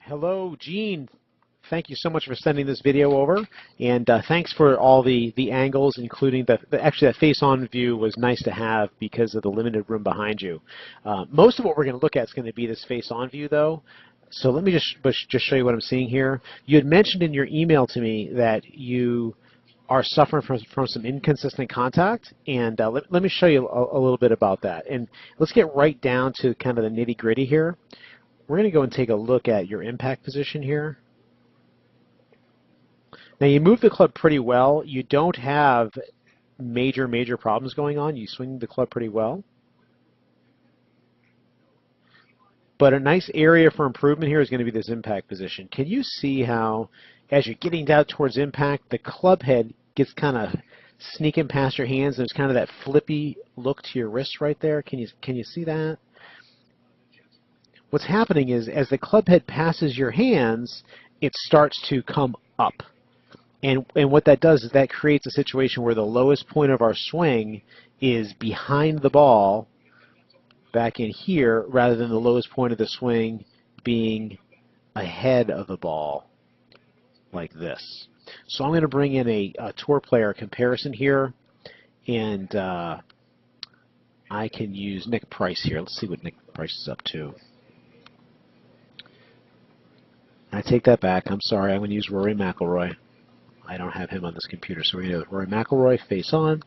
Hello, Gene. Thank you so much for sending this video over, and thanks for all the angles, including actually that face-on view was nice to have because of the limited room behind you. Most of what we're going to look at is going to be this face-on view, though. So let me just show you what I'm seeing here. You had mentioned in your email to me that you are suffering from some inconsistent contact, and let me show you a little bit about that. And let's get right down to kind of the nitty-gritty here. We're going to go and take a look at your impact position here. Now you move the club pretty well. You don't have major problems going on. You swing the club pretty well. But a nice area for improvement here is going to be this impact position. Can you see how, as you're getting down towards impact, the club head gets kind of sneaking past your hands? There's kind of that flippy look to your wrist right there. Can you see that? What's happening is, as the club head passes your hands, it starts to come up. And what that does is that creates a situation where the lowest point of our swing is behind the ball, back in here, rather than the lowest point of the swing being ahead of the ball, like this. So I'm going to bring in a tour player comparison here, and I can use Nick Price here. Let's see what Nick Price is up to. I take that back. I'm sorry. I'm going to use Rory McIlroy. I don't have him on this computer, so we're going to do Rory McIlroy face on.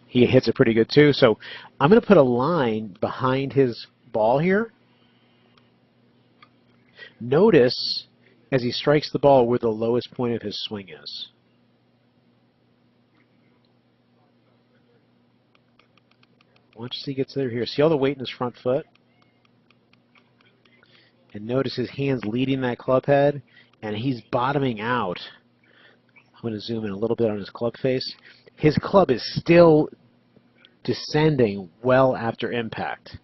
He hits it pretty good too. So I'm going to put a line behind his ball here. Notice as he strikes the ball where the lowest point of his swing is. Once he gets there here, see all the weight in his front foot? And notice his hands leading that club head, and he's bottoming out. I'm going to zoom in a little bit on his club face. His club is still descending well after impact.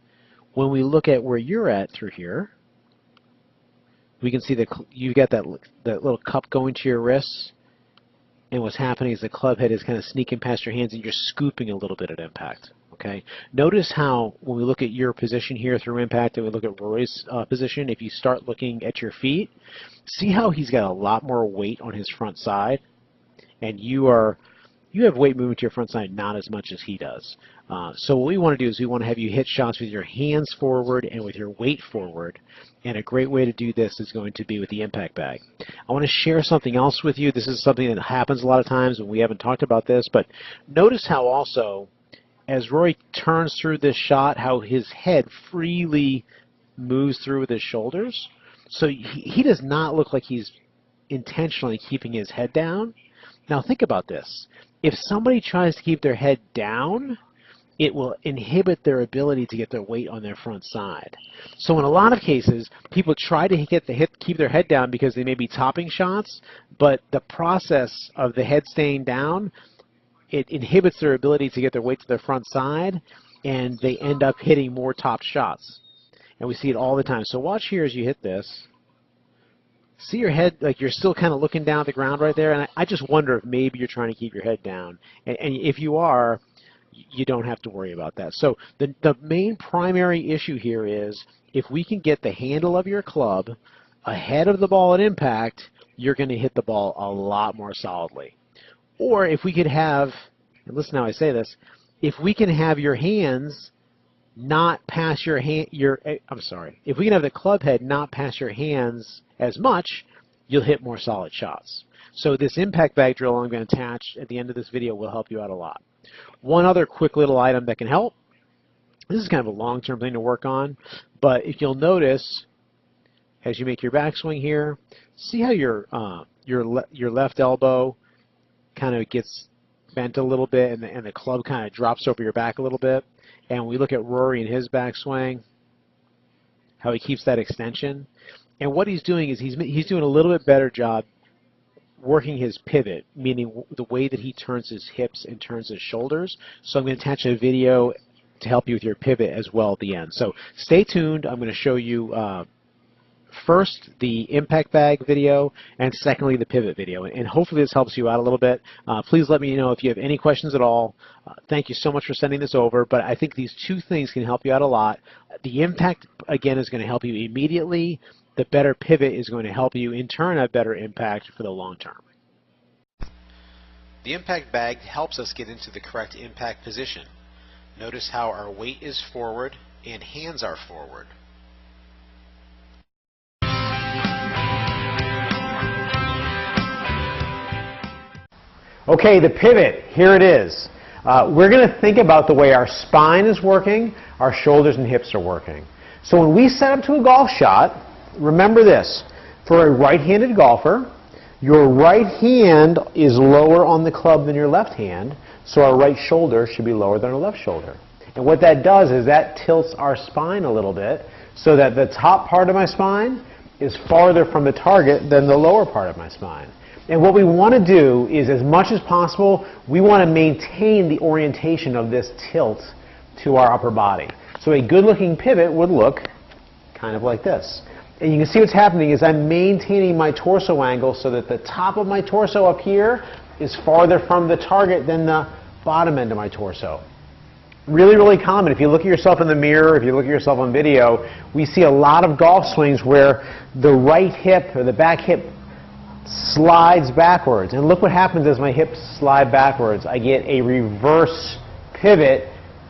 When we look at where you're at through here, we can see that you got that little cup going to your wrists, and what's happening is the club head is kind of sneaking past your hands, and you're scooping a little bit at impact. Okay. Notice how when we look at your position here through impact and we look at Rory's position, if you start looking at your feet, see how he's got a lot more weight on his front side, and you have weight moving to your front side, not as much as he does. So what we want to do is we want to have you hit shots with your hands forward and with your weight forward, and a great way to do this is going to be with the impact bag. I want to share something else with you. This is something that happens a lot of times, and we haven't talked about this, but notice how also as Rory turns through this shot, how his head freely moves through with his shoulders. So he does not look like he's intentionally keeping his head down. Now think about this. If somebody tries to keep their head down, it will inhibit their ability to get their weight on their front side. So in a lot of cases, people try to keep their head down because they may be topping shots, but the process of the head staying down, it inhibits their ability to get their weight to their front side, and they end up hitting more top shots. And we see it all the time. So watch here as you hit this. See your head, like you're still kind of looking down at the ground right there, and I just wonder if maybe you're trying to keep your head down. And if you are, you don't have to worry about that. So the main primary issue here is if we can get the handle of your club ahead of the ball at impact, you're going to hit the ball a lot more solidly. Or if we could have, and listen how I say this, if we can have your hands not pass if we can have the club head not pass your hands as much, you'll hit more solid shots. So this impact bag drill I'm going to attach at the end of this video will help you out a lot. One other quick little item that can help, this is kind of a long-term thing to work on, but if you'll notice, as you make your backswing here, see how your left elbow kind of gets bent a little bit, and the club kind of drops over your back a little bit. And when we look at Rory and his backswing, how he keeps that extension. And what he's doing is he's doing a little bit better job working his pivot, meaning the way that he turns his hips and turns his shoulders. So I'm going to attach a video to help you with your pivot as well at the end. So stay tuned. I'm going to show you first the impact bag video, and secondly the pivot video, and hopefully this helps you out a little bit. Please let me know if you have any questions at all. Thank you so much for sending this over, but I think these two things can help you out a lot. The impact, again, is going to help you immediately, the better pivot is going to help you in turn have better impact for the long term. The impact bag helps us get into the correct impact position. Notice how our weight is forward and hands are forward. Okay, the pivot, here it is. We're going to think about the way our spine is working, our shoulders and hips are working. So when we set up to a golf shot, remember this. For a right-handed golfer, your right hand is lower on the club than your left hand, so our right shoulder should be lower than our left shoulder. And what that does is that tilts our spine a little bit so that the top part of my spine is farther from the target than the lower part of my spine. And what we want to do is, as much as possible, we want to maintain the orientation of this tilt to our upper body. So a good-looking pivot would look kind of like this. And you can see what's happening is I'm maintaining my torso angle so that the top of my torso up here is farther from the target than the bottom end of my torso. Really, really common. If you look at yourself in the mirror, if you look at yourself on video, we see a lot of golf swings where the right hip or the back hip slides backwards. And look what happens as my hips slide backwards. I get a reverse pivot.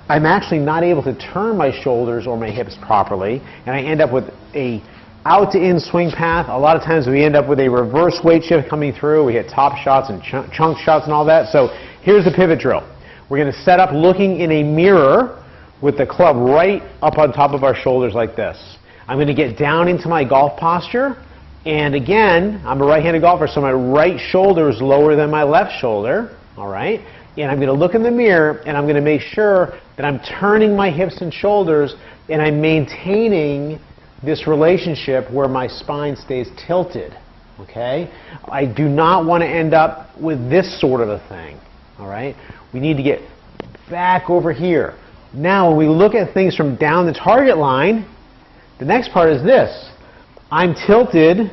I'm actually not able to turn my shoulders or my hips properly, and I end up with a out-to-in swing path. A lot of times we end up with a reverse weight shift coming through. We hit top shots and chunk shots and all that. So here's the pivot drill. We're going to set up looking in a mirror with the club right up on top of our shoulders like this. I'm going to get down into my golf posture. And again, I'm a right-handed golfer, so my right shoulder is lower than my left shoulder. All right? And I'm going to look in the mirror, and I'm going to make sure that I'm turning my hips and shoulders, and I'm maintaining this relationship where my spine stays tilted. Okay? I do not want to end up with this sort of a thing. All right? We need to get back over here. Now, when we look at things from down the target line, the next part is this. I'm tilted.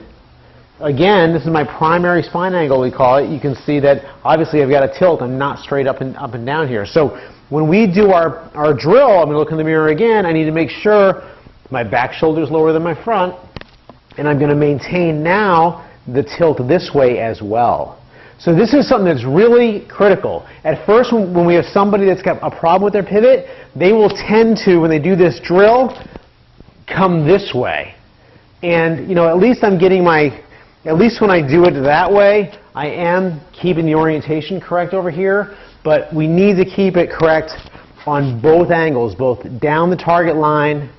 Again, this is my primary spine angle, we call it. You can see that obviously I've got a tilt. I'm not straight up and down here. So when we do our drill, I'm going to look in the mirror again. I need to make sure my back shoulder is lower than my front. And I'm going to maintain now the tilt this way as well. So this is something that's really critical. At first, when we have somebody that's got a problem with their pivot, they will tend to, when they do this drill, come this way. And, you know, at least I'm getting at least when I do it that way, I am keeping the orientation correct over here, but we need to keep it correct on both angles, both down the target line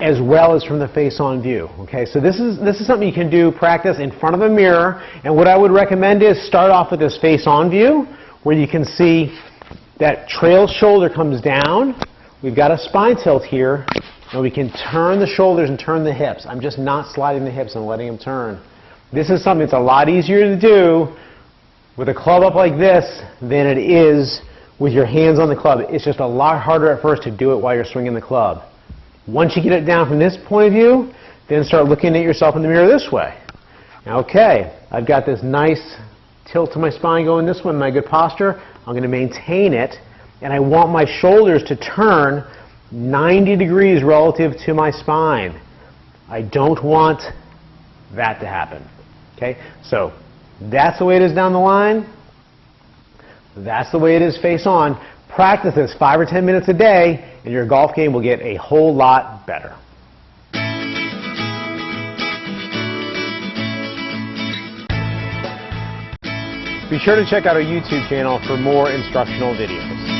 as well as from the face-on view. Okay, so this is something you can do, practice in front of a mirror, and what I would recommend is start off with this face-on view where you can see that trail shoulder comes down. We've got a spine tilt here, and we can turn the shoulders and turn the hips. I'm just not sliding the hips and letting them turn. This is something that's a lot easier to do with a club up like this than it is with your hands on the club. It's just a lot harder at first to do it while you're swinging the club. Once you get it down from this point of view, then start looking at yourself in the mirror this way. Okay, I've got this nice tilt to my spine going this way, my good posture. I'm going to maintain it, and I want my shoulders to turn 90 degrees relative to my spine. I don't want that to happen. Okay, so that's the way it is down the line. That's the way it is face on. Practice this 5 or 10 minutes a day, and your golf game will get a whole lot better. Be sure to check out our YouTube channel for more instructional videos.